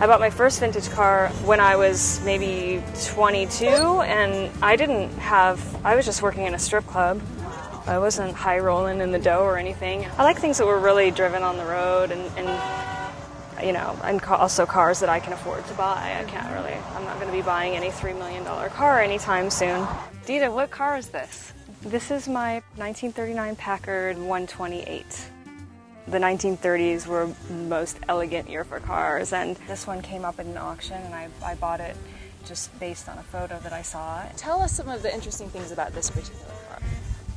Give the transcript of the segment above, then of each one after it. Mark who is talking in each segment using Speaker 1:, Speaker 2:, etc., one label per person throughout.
Speaker 1: I bought my first vintage car when I was maybe 22, and I was just working in a strip club. I wasn't high rolling in the dough or anything. I like things that were really driven on the road and also cars that I can afford to buy. I'm not going to be buying any $3 million car anytime soon.
Speaker 2: Dita, what car is this?
Speaker 1: This is my 1939 Packard 128. The 1930s were the most elegant year for cars, and this one came up at an auction, and I bought it just based on a photo that I saw.
Speaker 2: Tell us some of the interesting things about this particular car.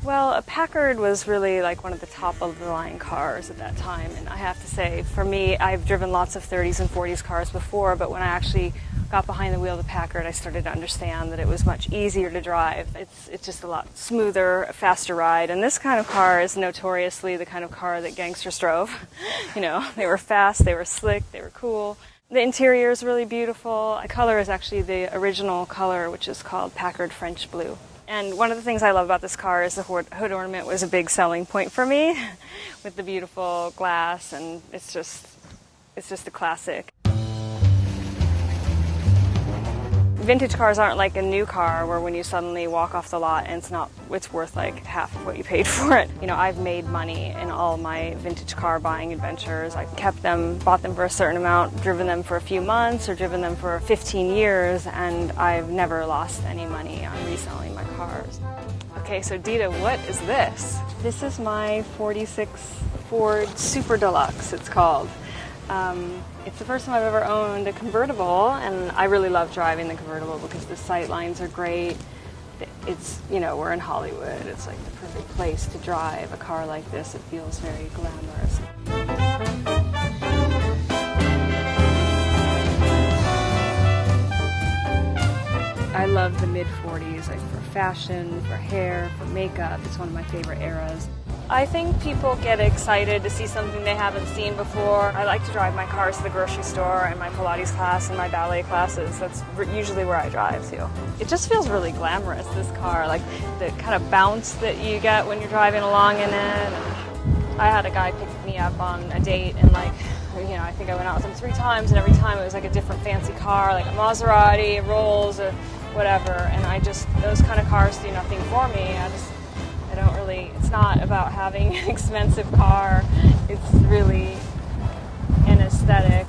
Speaker 1: Well, a Packard was really like one of the top of the line cars at that time, and I have to say, for me, I've driven lots of 30s and 40s cars before, but when I actually got behind the wheel of the Packard, I started to understand that it was much easier to drive. It's just a lot smoother, faster ride, and this kind of car is notoriously the kind of car that gangsters drove. They were fast, they were slick, they were cool. The interior is really beautiful. The color is actually the original color, which is called Packard French Blue. And one of the things I love about this car is the hood ornament was a big selling point for me, with the beautiful glass, and it's just a classic. Vintage cars aren't like a new car where when you suddenly walk off the lot and it's worth like half of what you paid for it. I've made money in all my vintage car buying adventures. I've kept them, bought them for a certain amount, driven them for a few months, or driven them for 15 years, and I've never lost any money on reselling my cars.
Speaker 2: Okay, so Dita, what is this?
Speaker 1: This is my 46 Ford Super Deluxe, it's called. It's the first time I've ever owned a convertible, and I really love driving the convertible because the sight lines are great. It's, we're in Hollywood. It's like the perfect place to drive a car like this. It feels very glamorous. I love the mid-40s, for fashion, for hair, for makeup. It's one of my favorite eras. I think people get excited to see something they haven't seen before. I like to drive my cars to the grocery store and my Pilates class and my ballet classes. That's usually where I drive to. It just feels really glamorous, this car, like the kind of bounce that you get when you're driving along in it. I had a guy pick me up on a date, and I think I went out with him 3 times, and every time it was like a different fancy car, like a Maserati, a Rolls, or whatever, and those kind of cars do nothing for me. It's not about having an expensive car, it's really an aesthetic.